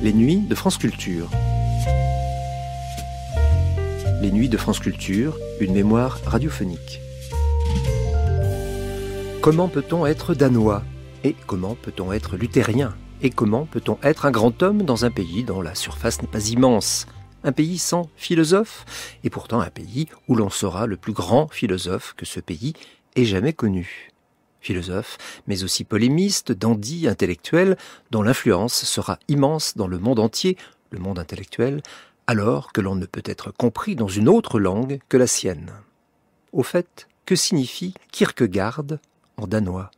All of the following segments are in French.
Les nuits de France Culture. Les nuits de France Culture, une mémoire radiophonique. Comment peut-on être danois? Et comment peut-on être luthérien? Et comment peut-on être un grand homme dans un pays dont la surface n'est pas immense? Un pays sans philosophe, et pourtant un pays où l'on sera le plus grand philosophe que ce pays ait jamais connu. Philosophe, mais aussi polémiste, dandy, intellectuel, dont l'influence sera immense dans le monde entier, le monde intellectuel, alors que l'on ne peut être compris dans une autre langue que la sienne. Au fait, que signifie Kierkegaard en danois?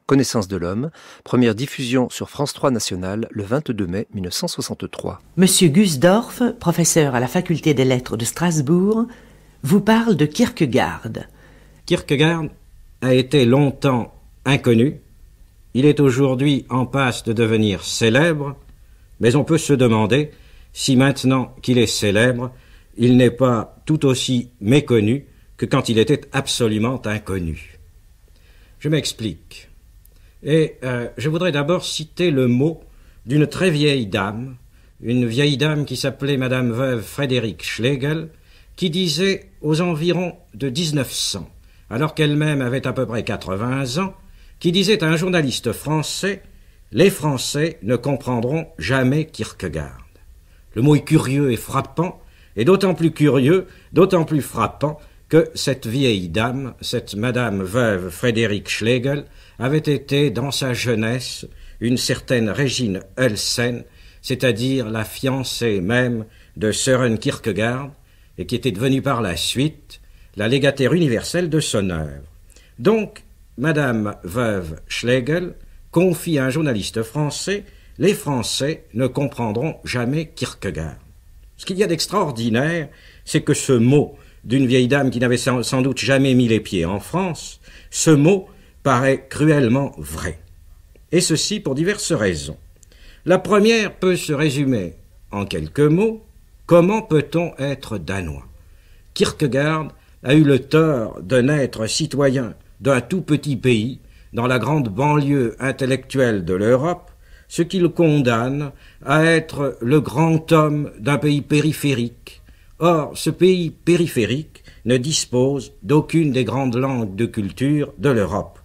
Connaissance de l'homme, première diffusion sur France 3 National le 22 mai 1963. Monsieur Gusdorf, professeur à la faculté des lettres de Strasbourg, vous parle de Kierkegaard. Kierkegaard a été longtemps inconnu. Il est aujourd'hui en passe de devenir célèbre, mais on peut se demander si maintenant qu'il est célèbre, il n'est pas tout aussi méconnu que quand il était absolument inconnu. Je m'explique. Et je voudrais d'abord citer le mot d'une très vieille dame, une vieille dame qui s'appelait Madame Veuve Frédéric Schlegel, qui disait aux environs de 1900, alors qu'elle-même avait à peu près 80 ans, qui disait à un journaliste français « Les Français ne comprendront jamais Kierkegaard ». Le mot est curieux et frappant, et d'autant plus curieux, d'autant plus frappant que cette vieille dame, cette Madame Veuve Frédéric Schlegel, avait été dans sa jeunesse une certaine Régine Hölsen, c'est-à-dire la fiancée même de Søren Kierkegaard, et qui était devenue par la suite la légataire universelle de son œuvre. Donc, Madame Veuve Schlegel confie à un journaliste français « Les Français ne comprendront jamais Kierkegaard ». Ce qu'il y a d'extraordinaire, c'est que ce mot d'une vieille dame qui n'avait sans doute jamais mis les pieds en France, ce mot paraît cruellement vrai. Et ceci pour diverses raisons. La première peut se résumer en quelques mots. Comment peut-on être danois? Kierkegaard a eu le tort de naître citoyen d'un tout petit pays dans la grande banlieue intellectuelle de l'Europe, ce qui le condamne à être le grand homme d'un pays périphérique. Or, ce pays périphérique ne dispose d'aucune des grandes langues de culture de l'Europe.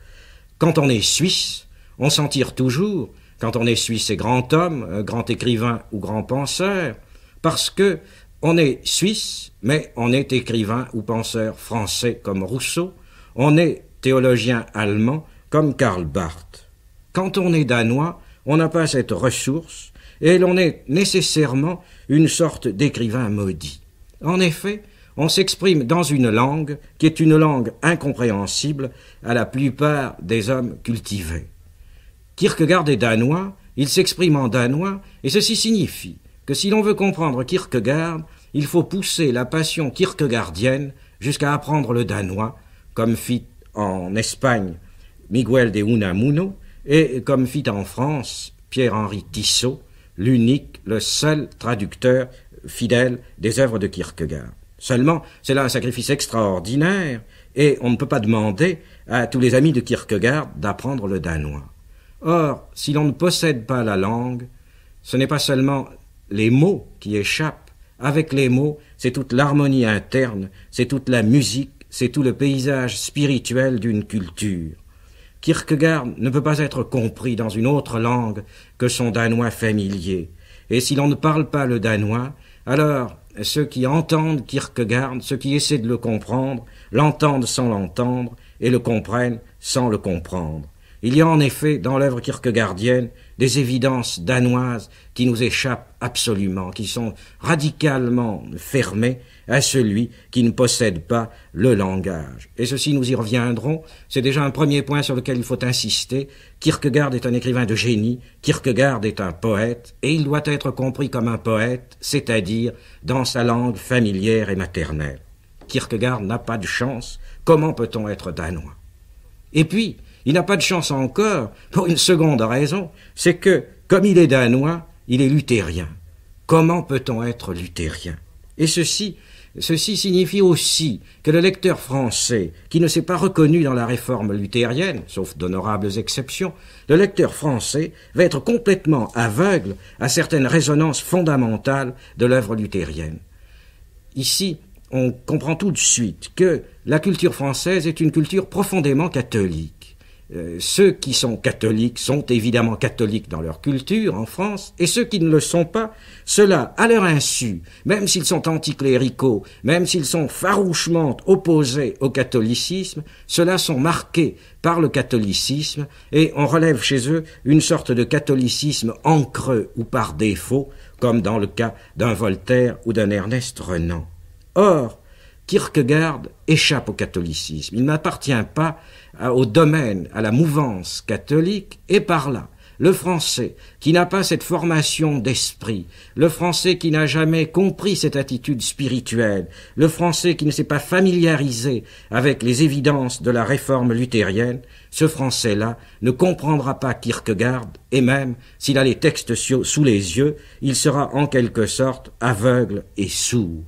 Quand on est suisse, on s'en tire toujours, quand on est suisse et grand homme, grand écrivain ou grand penseur, parce que on est suisse, mais on est écrivain ou penseur français comme Rousseau, on est théologien allemand comme Karl Barth. Quand on est danois, on n'a pas cette ressource et l'on est nécessairement une sorte d'écrivain maudit. En effet, on s'exprime dans une langue qui est une langue incompréhensible à la plupart des hommes cultivés. Kierkegaard est danois, il s'exprime en danois et ceci signifie que si l'on veut comprendre Kierkegaard, il faut pousser la passion kierkegaardienne jusqu'à apprendre le danois, comme fit en Espagne Miguel de Unamuno et comme fit en France Pierre-Henri Tissot, l'unique, le seul traducteur fidèle des œuvres de Kierkegaard. Seulement, c'est là un sacrifice extraordinaire et on ne peut pas demander à tous les amis de Kierkegaard d'apprendre le danois. Or, si l'on ne possède pas la langue, ce n'est pas seulement les mots qui échappent. Avec les mots, c'est toute l'harmonie interne, c'est toute la musique, c'est tout le paysage spirituel d'une culture. Kierkegaard ne peut pas être compris dans une autre langue que son danois familier. Et si l'on ne parle pas le danois, alors ceux qui entendent Kierkegaard, ceux qui essaient de le comprendre, l'entendent sans l'entendre et le comprennent sans le comprendre. Il y a en effet dans l'œuvre kierkegaardienne des évidences danoises qui nous échappent absolument, qui sont radicalement fermées à celui qui ne possède pas le langage. Et ceci, nous y reviendrons, c'est déjà un premier point sur lequel il faut insister. Kierkegaard est un écrivain de génie, Kierkegaard est un poète, et il doit être compris comme un poète, c'est-à-dire dans sa langue familière et maternelle. Kierkegaard n'a pas de chance, comment peut-on être danois? Et puis, il n'a pas de chance encore pour une seconde raison, c'est que, comme il est danois, il est luthérien. Comment peut-on être luthérien? Et ceci Ceci signifie aussi que le lecteur français, qui ne s'est pas reconnu dans la réforme luthérienne, sauf d'honorables exceptions, le lecteur français va être complètement aveugle à certaines résonances fondamentales de l'œuvre luthérienne. Ici, on comprend tout de suite que la culture française est une culture profondément catholique. Ceux qui sont catholiques sont évidemment catholiques dans leur culture en France, et ceux qui ne le sont pas, ceux-là, à leur insu, même s'ils sont anticléricaux, même s'ils sont farouchement opposés au catholicisme, ceux-là sont marqués par le catholicisme, et on relève chez eux une sorte de catholicisme en creux ou par défaut, comme dans le cas d'un Voltaire ou d'un Ernest Renan. Or, Kierkegaard échappe au catholicisme. Il n'appartient pas au domaine, à la mouvance catholique, et par là, le Français qui n'a pas cette formation d'esprit, le Français qui n'a jamais compris cette attitude spirituelle, le Français qui ne s'est pas familiarisé avec les évidences de la réforme luthérienne, ce Français-là ne comprendra pas Kierkegaard, et même, s'il a les textes sous les yeux, il sera en quelque sorte aveugle et sourd.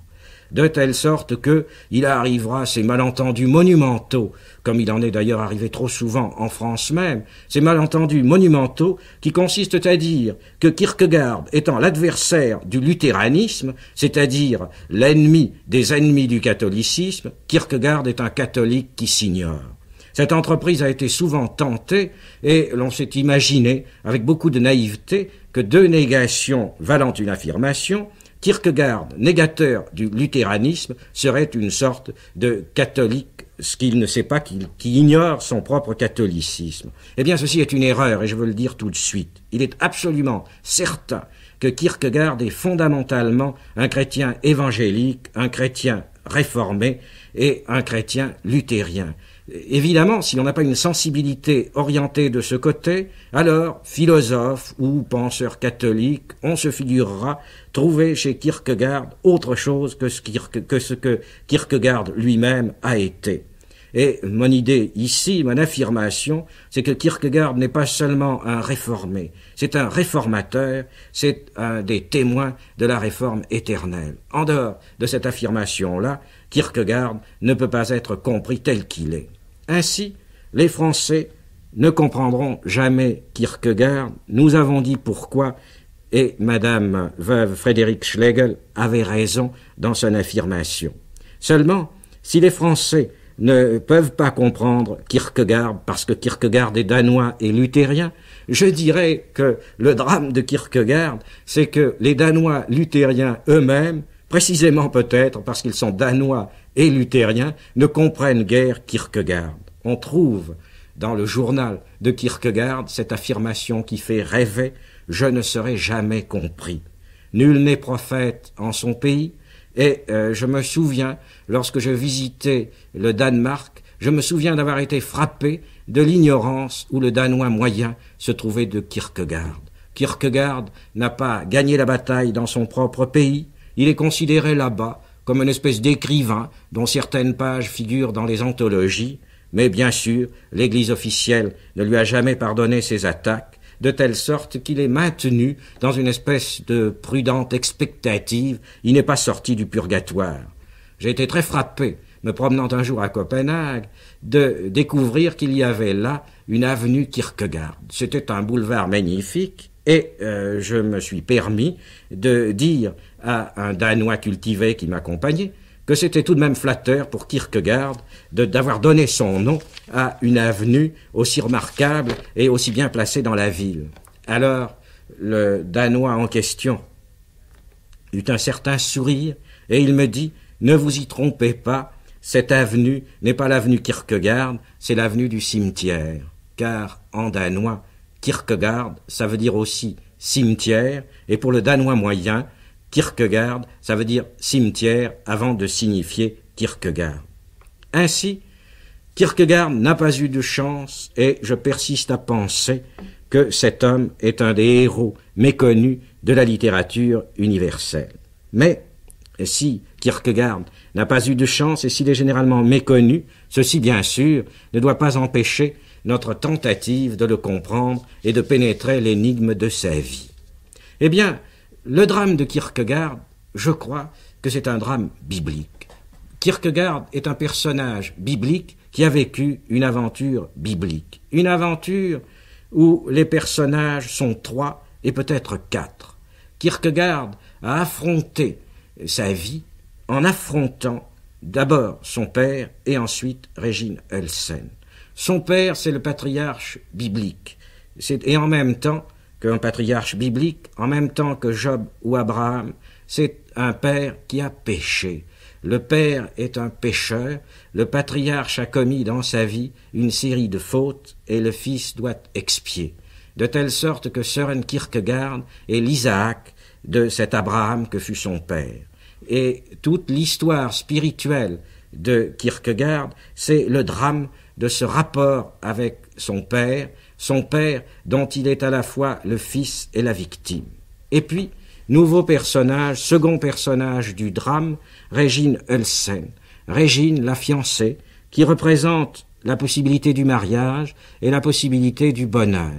De telle sorte que il arrivera ces malentendus monumentaux, comme il en est d'ailleurs arrivé trop souvent en France même, ces malentendus monumentaux qui consistent à dire que Kierkegaard étant l'adversaire du luthéranisme, c'est-à-dire l'ennemi des ennemis du catholicisme, Kierkegaard est un catholique qui s'ignore. Cette entreprise a été souvent tentée et l'on s'est imaginé, avec beaucoup de naïveté, que deux négations valant une affirmation, Kierkegaard, négateur du luthéranisme, serait une sorte de catholique, ce qu'il ne sait pas, qui ignore son propre catholicisme. Eh bien, ceci est une erreur, et je veux le dire tout de suite. Il est absolument certain que Kierkegaard est fondamentalement un chrétien évangélique, un chrétien réformé et un chrétien luthérien. Évidemment, si on n'a pas une sensibilité orientée de ce côté, alors, philosophe ou penseur catholique, on se figurera trouver chez Kierkegaard autre chose que ce que Kierkegaard lui-même a été. Et mon idée ici, mon affirmation, c'est que Kierkegaard n'est pas seulement un réformé, c'est un réformateur, c'est un des témoins de la réforme éternelle. En dehors de cette affirmation-là, Kierkegaard ne peut pas être compris tel qu'il est. Ainsi, les Français ne comprendront jamais Kierkegaard. Nous avons dit pourquoi, et Madame veuve Frédéric Schlegel avait raison dans son affirmation. Seulement, si les Français ne peuvent pas comprendre Kierkegaard parce que Kierkegaard est danois et luthérien, je dirais que le drame de Kierkegaard, c'est que les Danois luthériens eux-mêmes, précisément peut-être parce qu'ils sont danois et luthériens, ne comprennent guère Kierkegaard. On trouve dans le journal de Kierkegaard cette affirmation qui fait rêver « Je ne serai jamais compris ». Nul n'est prophète en son pays, et je me souviens, lorsque je visitais le Danemark, je me souviens d'avoir été frappé de l'ignorance où le Danois moyen se trouvait de Kierkegaard. Kierkegaard n'a pas gagné la bataille dans son propre pays, il est considéré là-bas comme une espèce d'écrivain dont certaines pages figurent dans les anthologies, mais bien sûr, l'Église officielle ne lui a jamais pardonné ses attaques, de telle sorte qu'il est maintenu dans une espèce de prudente expectative, il n'est pas sorti du purgatoire. J'ai été très frappé, me promenant un jour à Copenhague, de découvrir qu'il y avait là une avenue Kierkegaard. C'était un boulevard magnifique, et je me suis permis de dire à un Danois cultivé qui m'accompagnait que c'était tout de même flatteur pour Kierkegaard d'avoir donné son nom à une avenue aussi remarquable et aussi bien placée dans la ville. Alors, le Danois en question eut un certain sourire et il me dit « Ne vous y trompez pas, cette avenue n'est pas l'avenue Kierkegaard, c'est l'avenue du cimetière. » Car en danois, Kierkegaard, ça veut dire aussi cimetière, et pour le danois moyen, Kierkegaard, ça veut dire cimetière avant de signifier Kierkegaard. Ainsi, Kierkegaard n'a pas eu de chance et je persiste à penser que cet homme est un des héros méconnus de la littérature universelle. Mais si Kierkegaard n'a pas eu de chance et s'il est généralement méconnu, ceci bien sûr ne doit pas empêcher notre tentative de le comprendre et de pénétrer l'énigme de sa vie. Eh bien, le drame de Kierkegaard, je crois, que c'est un drame biblique. Kierkegaard est un personnage biblique qui a vécu une aventure biblique. Une aventure où les personnages sont 3 et peut-être 4. Kierkegaard a affronté sa vie en affrontant d'abord son père et ensuite Régine Hölsen. Son père, c'est le patriarche biblique. Et en même temps qu'un patriarche biblique, en même temps que Job ou Abraham, c'est un père qui a péché. Le père est un pécheur, le patriarche a commis dans sa vie une série de fautes et le fils doit expier. De telle sorte que Søren Kierkegaard est l'Isaac de cet Abraham que fut son père. Et toute l'histoire spirituelle de Kierkegaard, c'est le drame de ce rapport avec son père dont il est à la fois le fils et la victime. Et puis, nouveau personnage, second personnage du drame, Régine Hölsen. Régine, la fiancée, qui représente la possibilité du mariage et la possibilité du bonheur.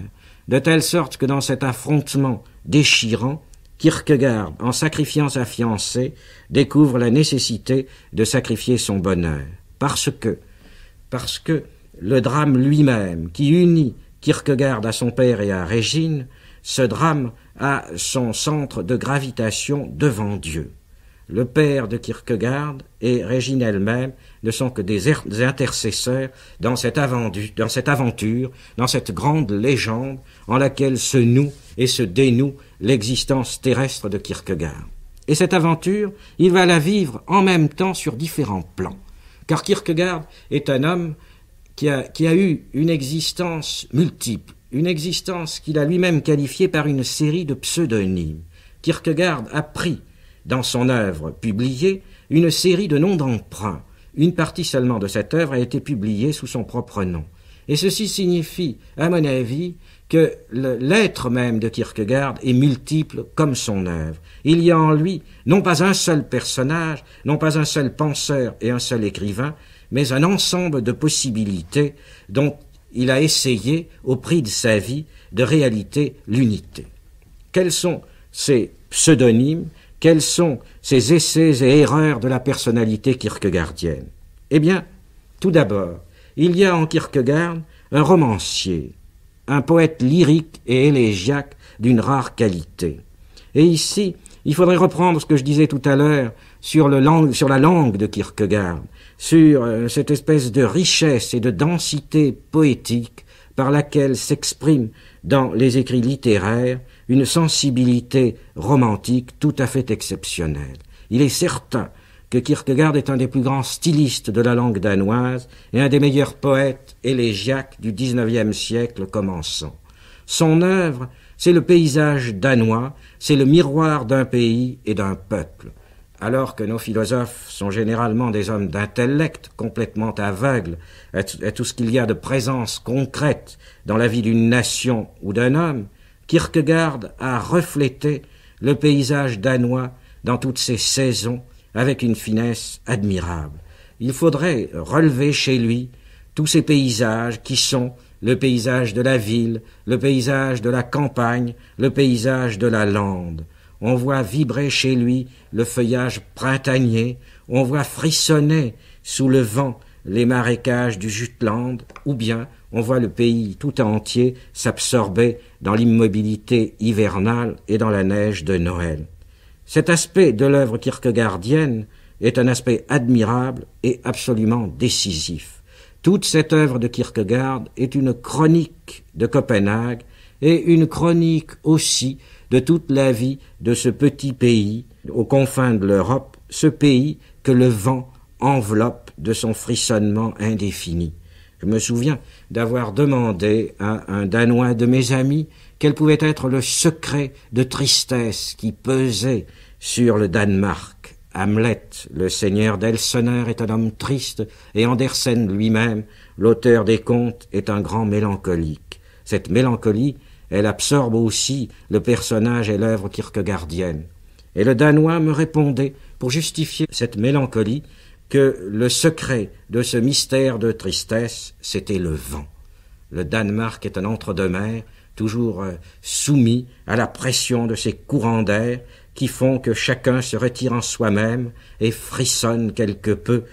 De telle sorte que dans cet affrontement déchirant, Kierkegaard, en sacrifiant sa fiancée, découvre la nécessité de sacrifier son bonheur. Parce que le drame lui-même, qui unit Kierkegaard à son père et à Régine, ce drame a son centre de gravitation devant Dieu. Le père de Kierkegaard et Régine elle-même ne sont que des intercesseurs dans cette aventure, dans cette grande légende en laquelle se noue et se dénoue l'existence terrestre de Kierkegaard. Et cette aventure, il va la vivre en même temps sur différents plans. Car Kierkegaard est un homme qui a eu une existence multiple, une existence qu'il a lui-même qualifiée par une série de pseudonymes. Kierkegaard a pris dans son œuvre publiée une série de noms d'emprunts. Une partie seulement de cette œuvre a été publiée sous son propre nom. Et ceci signifie, à mon avis, que l'être même de Kierkegaard est multiple comme son œuvre. Il y a en lui non pas un seul personnage, non pas un seul penseur et un seul écrivain, mais un ensemble de possibilités dont il a essayé, au prix de sa vie, de réaliser l'unité. Quels sont ces pseudonymes? Quels sont ces essais et erreurs de la personnalité kierkegaardienne? Eh bien, tout d'abord, il y a en Kierkegaard un romancier, un poète lyrique et élégiaque d'une rare qualité. Et ici, il faudrait reprendre ce que je disais tout à l'heure sur la langue de Kierkegaard, sur cette espèce de richesse et de densité poétique par laquelle s'exprime dans les écrits littéraires une sensibilité romantique tout à fait exceptionnelle. Il est certain que Kierkegaard est un des plus grands stylistes de la langue danoise et un des meilleurs poètes élégiaques du XIXe siècle commençant. Son œuvre, c'est le paysage danois, c'est le miroir d'un pays et d'un peuple. Alors que nos philosophes sont généralement des hommes d'intellect complètement aveugles à tout ce qu'il y a de présence concrète dans la vie d'une nation ou d'un homme, Kierkegaard a reflété le paysage danois dans toutes ses saisons avec une finesse admirable. Il faudrait relever chez lui tous ces paysages qui sont le paysage de la ville, le paysage de la campagne, le paysage de la lande. On voit vibrer chez lui le feuillage printanier, on voit frissonner sous le vent les marécages du Jutland, ou bien on voit le pays tout entier s'absorber dans l'immobilité hivernale et dans la neige de Noël. Cet aspect de l'œuvre kierkegaardienne est un aspect admirable et absolument décisif. Toute cette œuvre de Kierkegaard est une chronique de Copenhague et une chronique aussi de toute la vie de ce petit pays, aux confins de l'Europe, ce pays que le vent enveloppe de son frissonnement indéfini. Je me souviens d'avoir demandé à un Danois de mes amis quel pouvait être le secret de tristesse qui pesait sur le Danemark. Hamlet, le seigneur d'Elseneur, est un homme triste, et Andersen lui-même, l'auteur des contes, est un grand mélancolique. Cette mélancolie, elle absorbe aussi le personnage et l'œuvre kierkegaardienne. Et le Danois me répondait, pour justifier cette mélancolie, que le secret de ce mystère de tristesse, c'était le vent. Le Danemark est un entre-deux-mers, toujours soumis à la pression de ces courants d'air qui font que chacun se retire en soi-même et frissonne quelque peu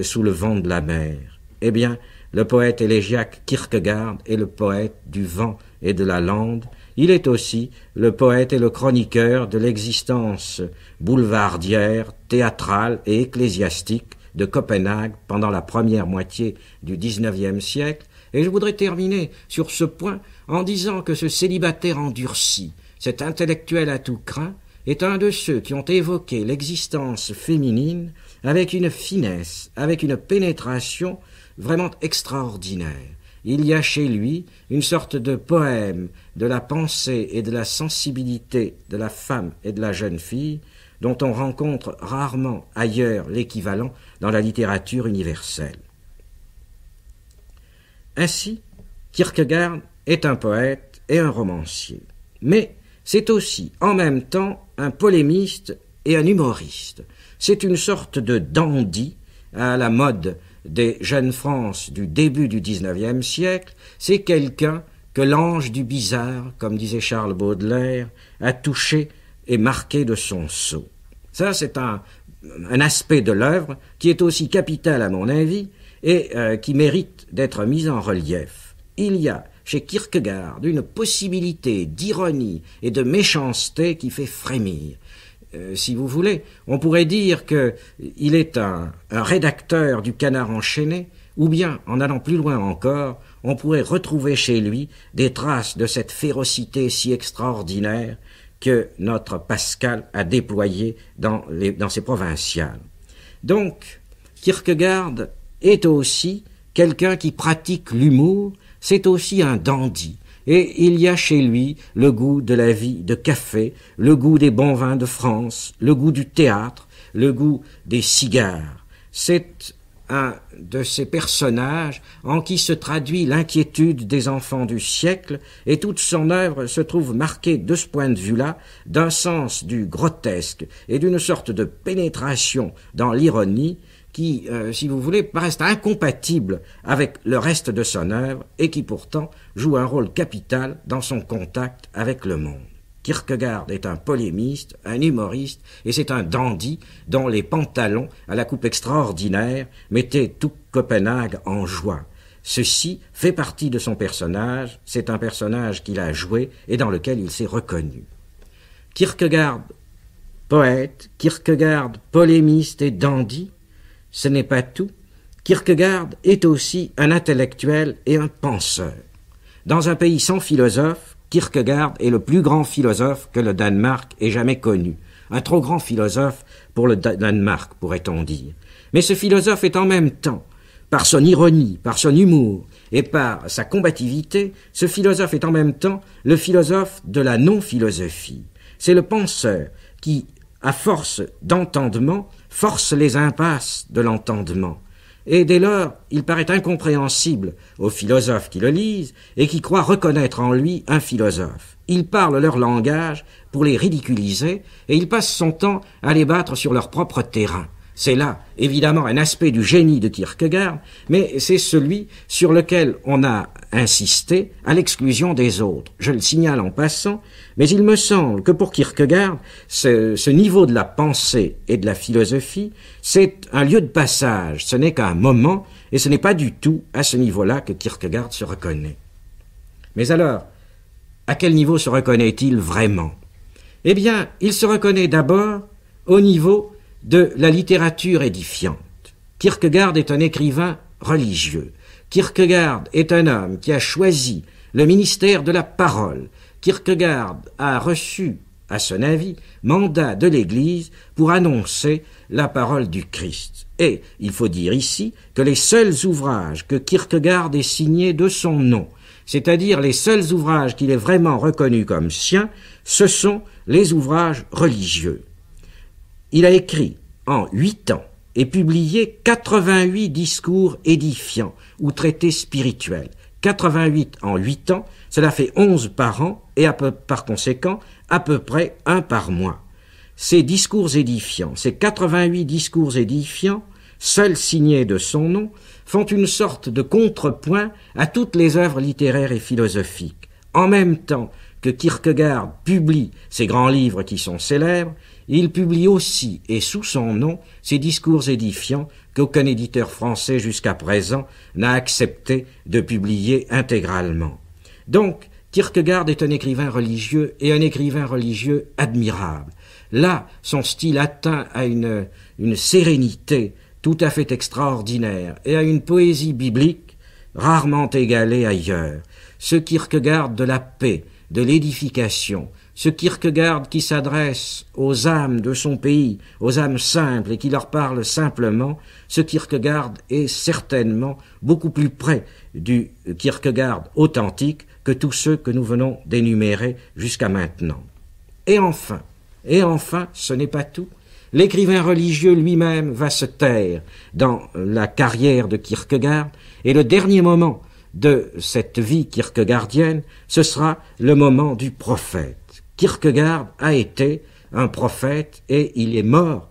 sous le vent de la mer. Eh bien, le poète élégiaque Kierkegaard est le poète du vent et de la lande. Il est aussi le poète et le chroniqueur de l'existence boulevardière, théâtrale et ecclésiastique de Copenhague pendant la première moitié du XIXe siècle. Et je voudrais terminer sur ce point en disant que ce célibataire endurci, cet intellectuel à tout crin, est un de ceux qui ont évoqué l'existence féminine avec une finesse, avec une pénétration vraiment extraordinaire. Il y a chez lui une sorte de poème de la pensée et de la sensibilité de la femme et de la jeune fille dont on rencontre rarement ailleurs l'équivalent dans la littérature universelle. Ainsi, Kierkegaard est un poète et un romancier, mais c'est aussi en même temps un polémiste et un humoriste. C'est une sorte de dandy à la mode des jeunes France du début du XIXe siècle. C'est quelqu'un que l'ange du bizarre, comme disait Charles Baudelaire, a touché et marqué de son sceau. Ça, c'est un aspect de l'œuvre qui est aussi capital à mon avis et qui mérite d'être mis en relief. Il y a chez Kierkegaard une possibilité d'ironie et de méchanceté qui fait frémir. Si vous voulez, on pourrait dire qu'il est un rédacteur du Canard enchaîné, ou bien, en allant plus loin encore, on pourrait retrouver chez lui des traces de cette férocité si extraordinaire que notre Pascal a déployée dans ses provinciales. Donc, Kierkegaard est aussi quelqu'un qui pratique l'humour, c'est aussi un dandy. Et il y a chez lui le goût de la vie de café, le goût des bons vins de France, le goût du théâtre, le goût des cigares. C'est un de ces personnages en qui se traduit l'inquiétude des enfants du siècle, et toute son œuvre se trouve marquée de ce point de vue-là d'un sens du grotesque et d'une sorte de pénétration dans l'ironie qui, si vous voulez, reste incompatible avec le reste de son œuvre et qui pourtant joue un rôle capital dans son contact avec le monde. Kierkegaard est un polémiste, un humoriste, et c'est un dandy dont les pantalons à la coupe extraordinaire mettaient tout Copenhague en joie. Ceci fait partie de son personnage, c'est un personnage qu'il a joué et dans lequel il s'est reconnu. Kierkegaard, poète, Kierkegaard, polémiste et dandy, ce n'est pas tout. Kierkegaard est aussi un intellectuel et un penseur. Dans un pays sans philosophe, Kierkegaard est le plus grand philosophe que le Danemark ait jamais connu. Un trop grand philosophe pour le Danemark, pourrait-on dire. Mais ce philosophe est en même temps, par son ironie, par son humour et par sa combativité, ce philosophe est en même temps le philosophe de la non-philosophie. C'est le penseur qui, à force d'entendement, force les impasses de l'entendement. Et dès lors, il paraît incompréhensible aux philosophes qui le lisent et qui croient reconnaître en lui un philosophe. Il parle leur langage pour les ridiculiser et il passe son temps à les battre sur leur propre terrain. C'est là, évidemment, un aspect du génie de Kierkegaard, mais c'est celui sur lequel on a insisté à l'exclusion des autres. Je le signale en passant, mais il me semble que pour Kierkegaard, ce niveau de la pensée et de la philosophie, c'est un lieu de passage, ce n'est qu'un moment, et ce n'est pas du tout à ce niveau-là que Kierkegaard se reconnaît. Mais alors, à quel niveau se reconnaît-il vraiment? Eh bien, il se reconnaît d'abord au niveau de la littérature édifiante. Kierkegaard est un écrivain religieux. Kierkegaard est un homme qui a choisi le ministère de la parole. Kierkegaard a reçu, à son avis, mandat de l'Église pour annoncer la parole du Christ. Et il faut dire ici que les seuls ouvrages que Kierkegaard ait signés de son nom, c'est-à-dire les seuls ouvrages qu'il ait vraiment reconnus comme siens, ce sont les ouvrages religieux. Il a écrit en 8 ans et publié 88 discours édifiants ou traités spirituels. 88 en 8 ans, cela fait 11 par an et par conséquent à peu près 1 par mois. Ces discours édifiants, ces 88 discours édifiants, seuls signés de son nom, font une sorte de contrepoint à toutes les œuvres littéraires et philosophiques. En même temps que Kierkegaard publie ces grands livres qui sont célèbres, il publie aussi, et sous son nom, ses discours édifiants qu'aucun éditeur français jusqu'à présent n'a accepté de publier intégralement. Donc, Kierkegaard est un écrivain religieux et un écrivain religieux admirable. Là, son style atteint à une sérénité tout à fait extraordinaire et à une poésie biblique rarement égalée ailleurs. Ce Kierkegaard de la paix, de l'édification, ce Kierkegaard qui s'adresse aux âmes de son pays, aux âmes simples et qui leur parle simplement, ce Kierkegaard est certainement beaucoup plus près du Kierkegaard authentique que tous ceux que nous venons d'énumérer jusqu'à maintenant. Et enfin, ce n'est pas tout. L'écrivain religieux lui-même va se taire dans la carrière de Kierkegaard, et le dernier moment de cette vie kierkegaardienne, ce sera le moment du prophète. Kierkegaard a été un prophète et il est mort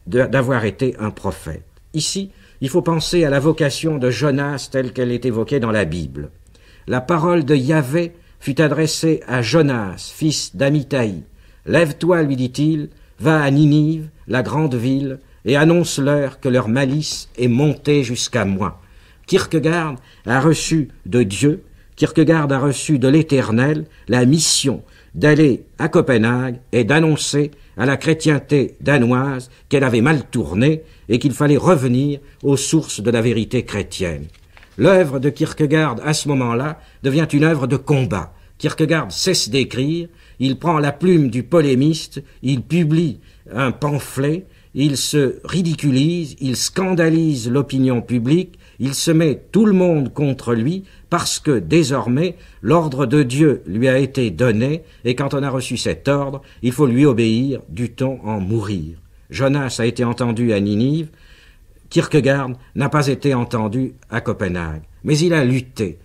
d'avoir été un prophète. Ici, il faut penser à la vocation de Jonas telle qu'elle est évoquée dans la Bible. La parole de Yahvé fut adressée à Jonas, fils d'Amittai. « Lève-toi, lui dit-il, va à Ninive, la grande ville, et annonce-leur que leur malice est montée jusqu'à moi. » Kierkegaard a reçu de Dieu, Kierkegaard a reçu de l'Éternel la mission d'aller à Copenhague et d'annoncer à la chrétienté danoise qu'elle avait mal tourné et qu'il fallait revenir aux sources de la vérité chrétienne. L'œuvre de Kierkegaard à ce moment-là devient une œuvre de combat. Kierkegaard cesse d'écrire, il prend la plume du polémiste, il publie un pamphlet, il se ridiculise, il scandalise l'opinion publique, il se met tout le monde contre lui parce que désormais l'ordre de Dieu lui a été donné et quand on a reçu cet ordre, il faut lui obéir, dût-on en mourir. Jonas a été entendu à Ninive, Kierkegaard n'a pas été entendu à Copenhague, mais il a lutté.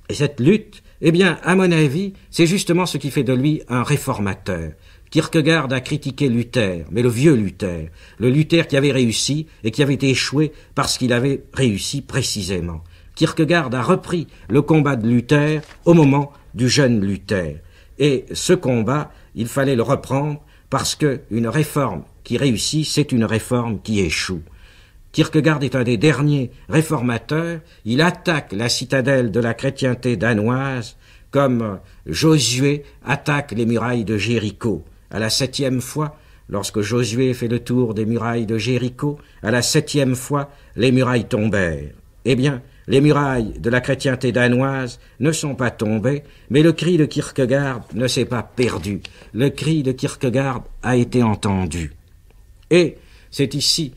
Et cette lutte, eh bien, à mon avis, c'est justement ce qui fait de lui un réformateur. Kierkegaard a critiqué Luther, mais le vieux Luther, le Luther qui avait réussi et qui avait échoué parce qu'il avait réussi précisément. Kierkegaard a repris le combat de Luther au moment du jeune Luther. Et ce combat, il fallait le reprendre parce qu'une réforme qui réussit, c'est une réforme qui échoue. Kierkegaard est un des derniers réformateurs, il attaque la citadelle de la chrétienté danoise comme Josué attaque les murailles de Jéricho. À la 7e fois, lorsque Josué fait le tour des murailles de Jéricho, à la 7e fois, les murailles tombèrent. Eh bien, les murailles de la chrétienté danoise ne sont pas tombées, mais le cri de Kierkegaard ne s'est pas perdu. Le cri de Kierkegaard a été entendu. Et c'est ici,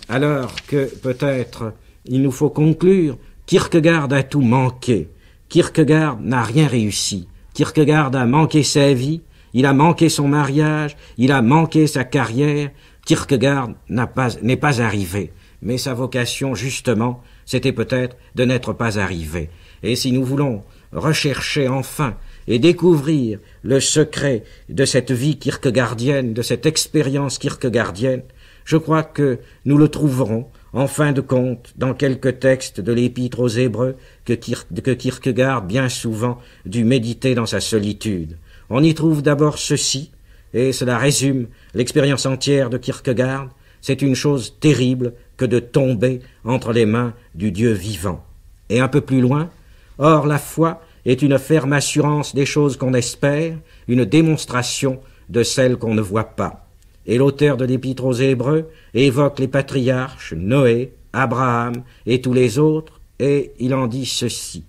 alors que peut-être il nous faut conclure, Kierkegaard a tout manqué. Kierkegaard n'a rien réussi. Kierkegaard a manqué sa vie, il a manqué son mariage, il a manqué sa carrière. Kierkegaard n'est pas arrivé. Mais sa vocation, justement, c'était peut-être de n'être pas arrivé. Et si nous voulons rechercher enfin et découvrir le secret de cette vie kierkegaardienne, de cette expérience kierkegaardienne, je crois que nous le trouverons, en fin de compte, dans quelques textes de l'Épître aux Hébreux que Kierkegaard, bien souvent, dut méditer dans sa solitude. On y trouve d'abord ceci, et cela résume l'expérience entière de Kierkegaard, c'est une chose terrible que de tomber entre les mains du Dieu vivant. Et un peu plus loin, or la foi est une ferme assurance des choses qu'on espère, une démonstration de celles qu'on ne voit pas. Et l'auteur de l'Épître aux Hébreux évoque les patriarches, Noé, Abraham et tous les autres, et il en dit ceci.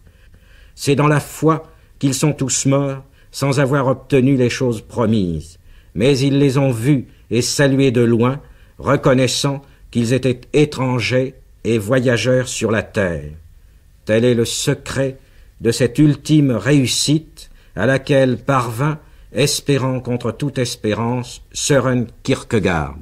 C'est dans la foi qu'ils sont tous morts, sans avoir obtenu les choses promises, mais ils les ont vus et salués de loin, reconnaissant qu'ils étaient étrangers et voyageurs sur la terre. Tel est le secret de cette ultime réussite à laquelle parvint, espérant contre toute espérance, Søren Kierkegaard.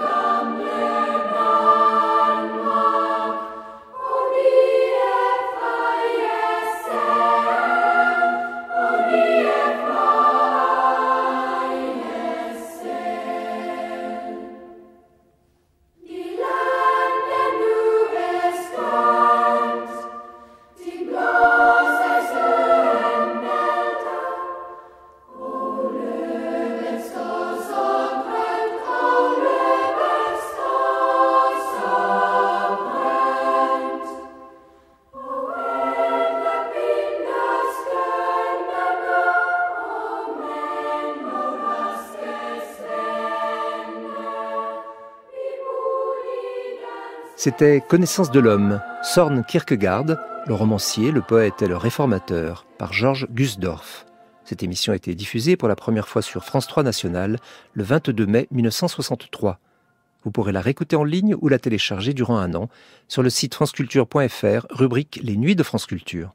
Gamle C'était Connaissance de l'homme, Søren Kierkegaard, le romancier, le poète et le réformateur, par Georges Gusdorf. Cette émission a été diffusée pour la première fois sur France 3 National le 22 mai 1963. Vous pourrez la réécouter en ligne ou la télécharger durant un an sur le site franceculture.fr, rubrique Les Nuits de France Culture.